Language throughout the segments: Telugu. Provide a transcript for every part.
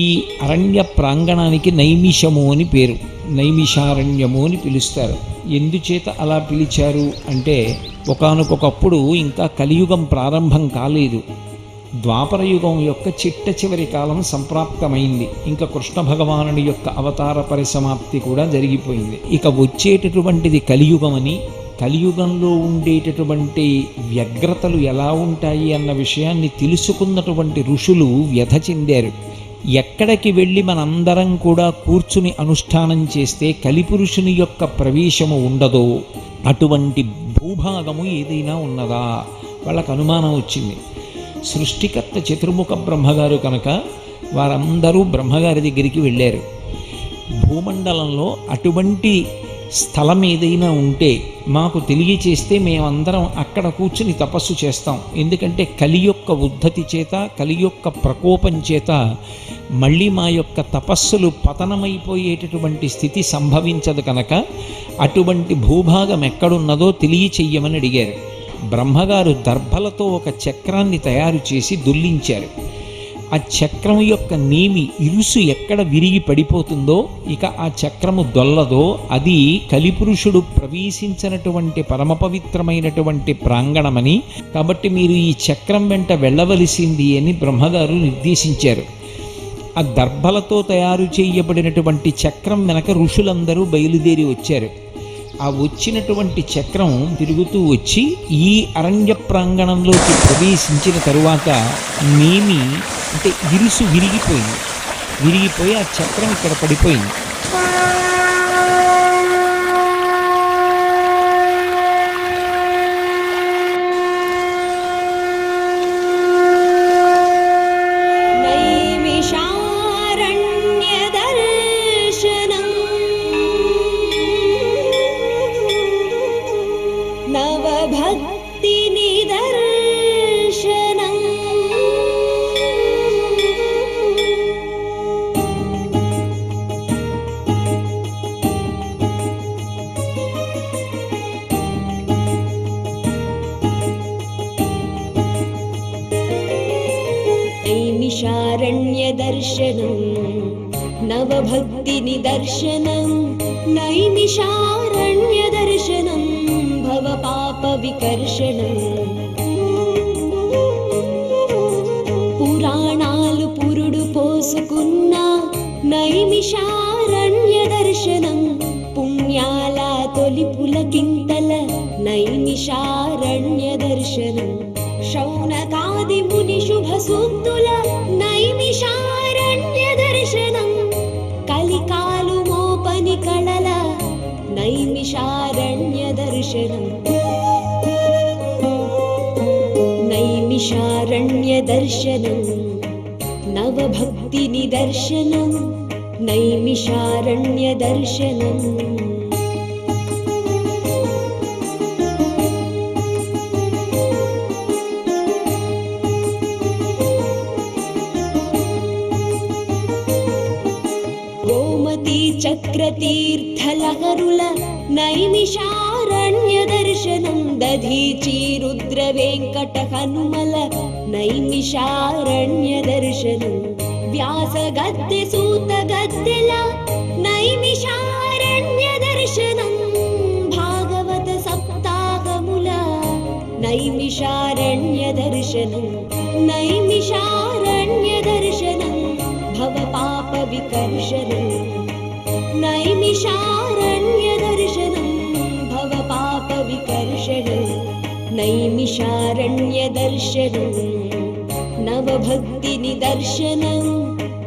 ఈ అరణ్య ప్రాంగణానికి నైమిషము అని పేరు, నైమిషారణ్యము అని పిలుస్తారు. ఎందుచేత అలా పిలిచారు అంటే, ఒకానొకప్పుడు ఇంకా కలియుగం ప్రారంభం కాలేదు, ద్వాపరయుగం యొక్క చిట్ట చివరి కాలం సంప్రాప్తమైంది. ఇంకా కృష్ణ భగవానుడి యొక్క అవతార పరిసమాప్తి కూడా జరిగిపోయింది. ఇక వచ్చేటటువంటిది కలియుగమని, కలియుగంలో ఉండేటటువంటి వ్యగ్రతలు ఎలా ఉంటాయి అన్న విషయాన్ని తెలుసుకున్నటువంటి ఋషులు వ్యధ చెందారు. ఎక్కడికి వెళ్ళి మనందరం కూడా కూర్చుని అనుష్ఠానం చేస్తే కలిపురుషుని యొక్క ప్రవేశము ఉండదో అటువంటి భూభాగము ఏదైనా ఉన్నదా వాళ్ళకు అనుమానం వచ్చింది. సృష్టికర్త చతుర్ముఖ బ్రహ్మగారు కనుక వారందరూ బ్రహ్మగారి దగ్గరికి వెళ్ళారు. భూమండలంలో అటువంటి స్థలం ఏదైనా ఉంటే మాకు తెలియచేస్తే మేమందరం అక్కడ కూర్చుని తపస్సు చేస్తాం. ఎందుకంటే కలి యొక్క ఉద్ధతి చేత, కలి యొక్క ప్రకోపం చేత మళ్ళీ మా యొక్క తపస్సులు పతనమైపోయేటటువంటి స్థితి సంభవించదు కనుక అటువంటి భూభాగం ఎక్కడున్నదో తెలియచెయ్యమని అడిగారు. బ్రహ్మగారు దర్భలతో ఒక చక్రాన్ని తయారు చేసి దుల్లించారు. ఆ చక్రం యొక్క నేమి ఇరుసు ఎక్కడ విరిగి పడిపోతుందో, ఇక ఆ చక్రము దొల్లదో, అది కలిపురుషుడు ప్రవేశించినటువంటి పరమ పవిత్రమైనటువంటి ప్రాంగణమని, కాబట్టి మీరు ఈ చక్రం వెంట వెళ్ళవలసింది అని బ్రహ్మగారు నిర్దేశించారు. ఆ దర్భలతో తయారు చేయబడినటువంటి చక్రం వెనక ఋషులందరూ బయలుదేరి వచ్చారు. ఆ వచ్చినటువంటి చక్రం తిరుగుతూ వచ్చి ఈ అరణ్య ప్రాంగణంలోకి ప్రవేశించిన తరువాత నేమి అంటే ఇరుసు విరిగిపోయి ఆ చక్రం ఇక్కడ పడిపోయింది. నైమిషారణ్యదర్శనం నవభక్తినిదర్శనం నైమిషారణ్యదర్శనం భవపాపవికర్షణం. పురాణాలు పురుడు పోసుకున్న నైమిషారణ్యదర్శనం, పుణ్యాల తొలి పులకింతల నైమిషారణ్యదర్శనం, శౌనకాది ముని శుభ సూక్తుల నైమిషారణ్య దర్శనం, కలికాలు మోపని కళల నైమిషారణ్య దర్శనం. నైమిషారణ్య దర్శనం నవభక్తి నిదర్శనం, నైమిషారణ్య దర్శనం. చక్రతీర్థలహరుల నైమిషారణ్య దర్శనం, దధీచి రుద్ర వెంకట హనుమల నైమిషారణ్య దర్శనం, వ్యాస గద్దె సూత గద్దెల నైమిషారణ్య దర్శనం, భాగవత సప్తాహముల నైమిషారణ్య దర్శనం, నైమిషారణ్య దర్శనం భవపాప వికర్షణం, నైమిషారణ్య దర్శనం భవపాప వికర్షణం, నైమిషారణ్య దర్శనం నవభక్తి నిదర్శనం,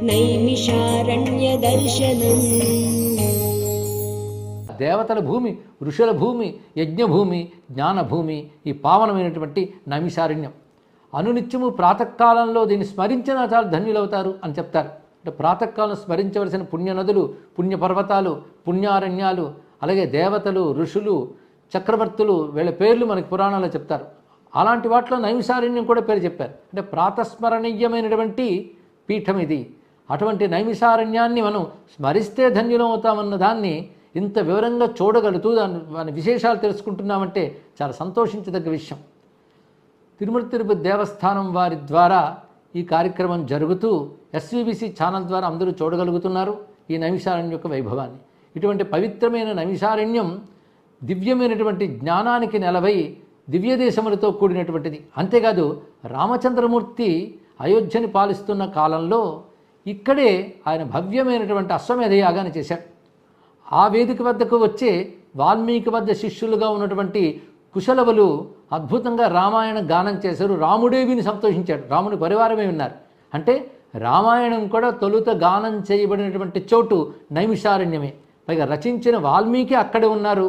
నైమిషారణ్య దర్శనం. దేవతల భూమి, ఋషుల భూమి, యజ్ఞభూమి, జ్ఞానభూమి, ఈ పావనమైనటువంటి నైమిషారణ్యం. అనునిత్యము ప్రాతకాలంలో దీన్ని స్మరించినా చాలు ధన్యులవుతారు అని చెప్తారు. అంటే ప్రాతకాలం స్మరించవలసిన పుణ్యనదులు, పుణ్యపర్వతాలు, పుణ్యారణ్యాలు, అలాగే దేవతలు, ఋషులు, చక్రవర్తులు, వీళ్ళ పేర్లు మనకి పురాణాల్లో చెప్తారు. అలాంటి వాటిలో నైమిషారణ్యం కూడా పేరు చెప్పారు. అంటే ప్రాతస్మరణీయమైనటువంటి పీఠం ఇది. అటువంటి నైమిషారణ్యాన్ని మనం స్మరిస్తే ధన్యులం అవుతామన్న దాన్ని ఇంత వివరంగా చూడగలుగుతూ దాని విశేషాలు తెలుసుకుంటున్నామంటే చాలా సంతోషించదగ్గ విషయం. తిరుమల తిరుపతి దేవస్థానం వారి ద్వారా ఈ కార్యక్రమం జరుగుతూ ఎస్వీబీసీ ఛానల్ ద్వారా అందరూ చూడగలుగుతున్నారు ఈ నైమిషారణ్యం యొక్క వైభవాన్ని. ఇటువంటి పవిత్రమైన నైమిషారణ్యం దివ్యమైనటువంటి జ్ఞానానికి నెలవై దివ్యదేశములతో కూడినటువంటిది. అంతేకాదు రామచంద్రమూర్తి అయోధ్యని పాలిస్తున్న కాలంలో ఇక్కడే ఆయన భవ్యమైనటువంటి అశ్వమేధ యాగాన్ని చేశాడు. ఆ వేదిక వద్దకు వచ్చే వాల్మీకి వద్ద శిష్యులుగా ఉన్నటువంటి కుశలవులు అద్భుతంగా రామాయణ గానం చేశారు. రాముడే విని సంతోషించాడు, రాముని పరివారమే విన్నారు. అంటే రామాయణం కూడా తొలుత గానం చేయబడినటువంటి చోటు నైమిషారణ్యమే. పైగా రచించిన వాల్మీకి అక్కడే ఉన్నారు,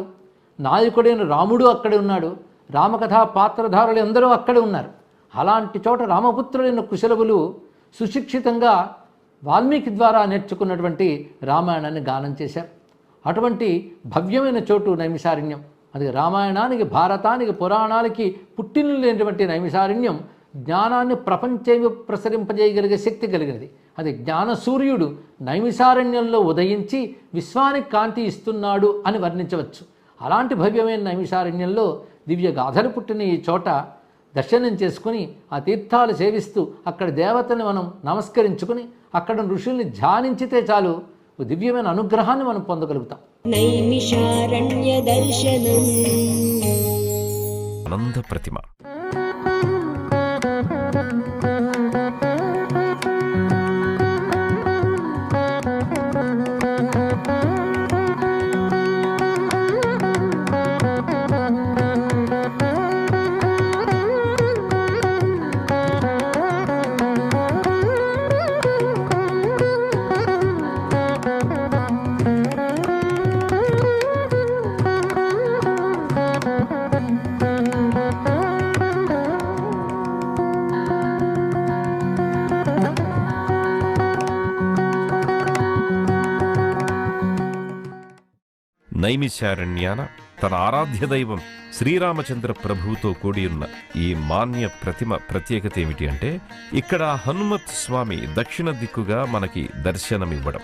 నాయకుడైన రాముడు అక్కడే ఉన్నాడు, రామకథా పాత్రధారులు అందరూ అక్కడే ఉన్నారు. అలాంటి చోట రామపుత్రులైన కుశలవులు సుశిక్షితంగా వాల్మీకి ద్వారా నేర్చుకున్నటువంటి రామాయణాన్ని గానం చేశారు. అటువంటి భవ్యమైన చోటు నైమిషారణ్యం. అది రామాయణానికి, భారతానికి, పురాణాలకి పుట్టిన లేనటువంటి నైమిషారణ్యం జ్ఞానాన్ని ప్రపంచంలో ప్రసరింపజేయగలిగే శక్తి కలిగినది. అది జ్ఞాన సూర్యుడు నైమిషారణ్యంలో ఉదయించి విశ్వానికి కాంతి ఇస్తున్నాడు అని వర్ణించవచ్చు. అలాంటి భవ్యమైన నైమిషారణ్యంలో దివ్య గాథలు పుట్టిన ఈ చోట దర్శనం చేసుకుని ఆ తీర్థాలు సేవిస్తూ అక్కడ దేవతని మనం నమస్కరించుకుని అక్కడ ఋషుల్ని ధ్యానించితే చాలు దివ్యమైన అనుగ్రహాన్ని మనం పొందగలుగుతాం. నైమిషారణ్య దర్శనం. ఆనంద ప్రతిమ. నైమిషారణ్యాన తన ఆరాధ్య దైవం శ్రీరామచంద్ర ప్రభువుతో కూడియున్న ఈ మాన్య ప్రతిమ ప్రత్యేకత ఏమిటి అంటే, ఇక్కడ హనుమత్ స్వామి దక్షిణ దిక్కుగా మనకి దర్శనమివ్వడం.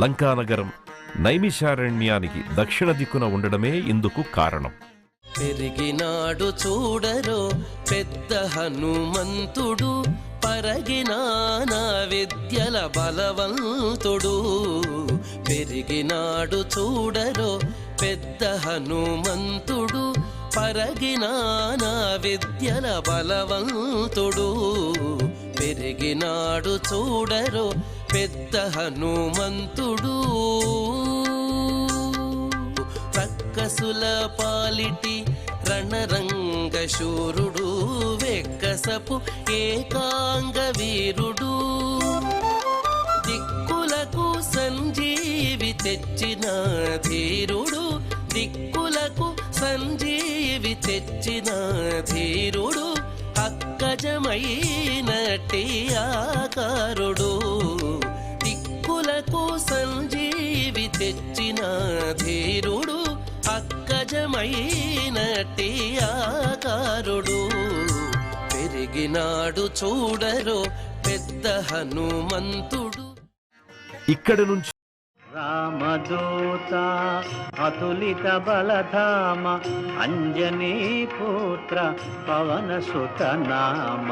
లంకానగరం నైమిషారణ్యానికి దక్షిణ దిక్కున ఉండడమే ఇందుకు కారణం. పెరిగినాడు చూడరో పెద్ద హనుమంతుడు, పరగినానా విద్యల బలవంతుడు. పెరిగినాడు చూడరో పెద్ద హనుమంతుడు, పరగినానా విద్యల బలవంతుడు. పెరిగినాడు చూడరో పెద్ద హనుమంతుడు. రక్కసుల పాలిటి రణరంగ శూరుడు, వెక్కసపు ఏకాంగ వీరుడు. దిక్కులకు సంజీవి తెచ్చిన ధీరుడు, దిక్కులకు సంజీవి తెచ్చిన ధీరుడు. అక్కజమైనటి ఆకారుడు, దిక్కులకు సంజీవి తెచ్చిన ధీరుడు. అక్కజమైనటి ఆకారుడు. పెరిగినాడు చూడరో పెద్ద హనుమంతుడు. ఇక్కడి నుంచి రామదూత అతులిత బలధామ, అంజనీ పుత్ర పవన సుత నామ.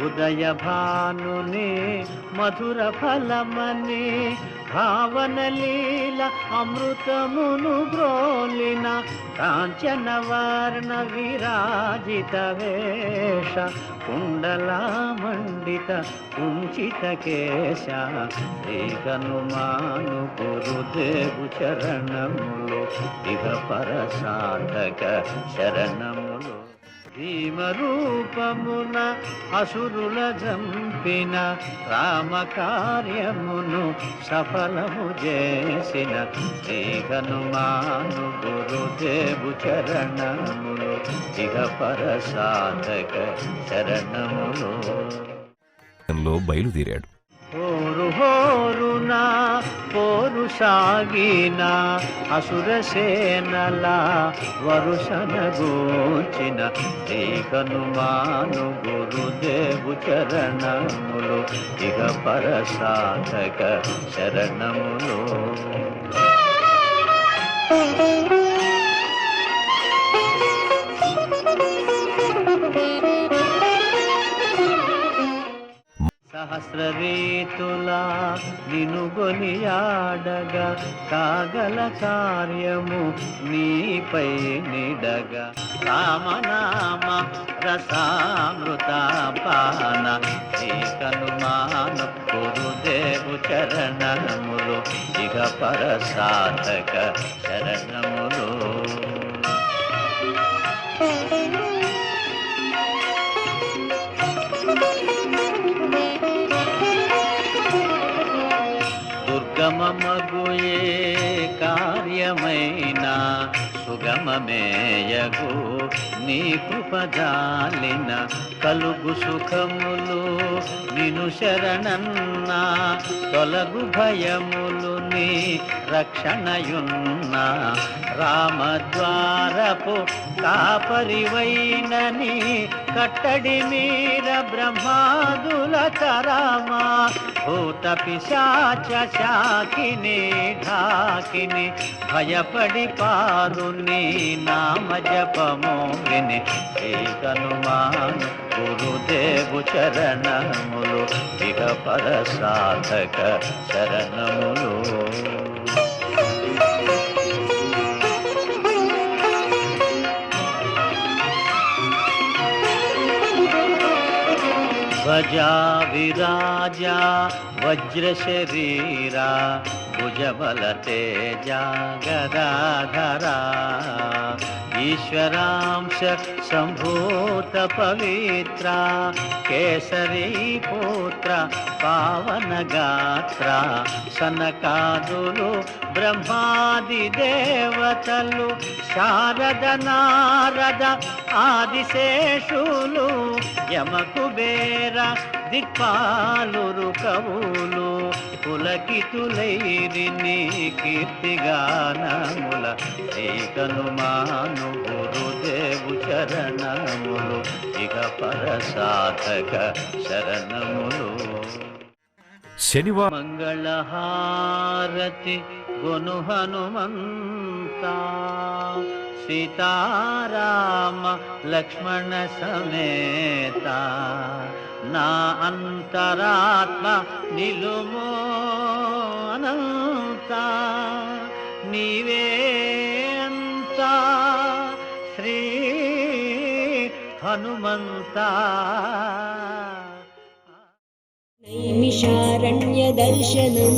ఉదయ భానుని మధుర ఫలమని, భావన లీల అమృతమును బ్రోలిన. కాంచన వర్ణ విరాజిత వేష, కుండలామండిత కుంచిత కేశ. శ్రీ హనుమాను గురుదేవు చరణములు, ఇహ పర సాధక శరణములు. భీమరూపమున అసురుల జంపిన, రామ కార్యమును సఫలము చేసిన. శ్రీ హనుమాను గురుదేవు చరణములు, ఇహ పర సాధక శరణములు. బయలుదేరాడు. హోరు హోరునా పోరు సాగిన, అసురసేనల వరుసన గోచిన. శ్రీ హనుమాను గురుదేవు చరణములు, ఇహ పర సాధక శరణములు. సహస్రరీతులా నిను గొలియాడగా కాగల కార్యము నీపై నిడగా రామనామ రసామృత పాన శ్రీకనుమాను గురుదేవు చరణములు ఇక పరసాధక శరణములు. దుర్గమమగుయే కార్యమైనా సుగమమేయగు నీ కృపజాలిన కలుగు సుఖములు నిను శరణన్నా తొలగు భయములు నీ రక్షణయున్నా రామద్వారపు కాపరివైనని కట్టడి మీర బ్రహ్మాదుల తరామా భూత పిశాచ శాకిని ఢాకిని భయపడి పారు నీ నామ జపము విని శ్రీకనుమాను గురుదేవు చరణములు ఇక పరసాధక శరణములు. ధ్వజా విరాజా వజ్ర శరీరా భుజబల తేజ గదాధరా ఈశ్వరాంశ సంభూత పవిత్ర కేసరీ పుత్ర పావన గాత్ర సనకాదులు బ్రహ్మాది దేవతలు శారద నారద ఆదిశేషులు యమకుబేర దిక్పాలురు కవులు పులకితులైరి నీ కీర్తిగానముల శ్రీకనుమాను గురుదేవు చరణములు ఇక పరసాధక శరణములు. శనివారం మంగళహారతి గొను హనుమంతా సీతారామ లక్ష్మణ సమేత నా అంతరాత్మ నిలుమో అనంత నీవే అంత శ్రీ హనుమంతా. నైమిషారణ్య దర్శనం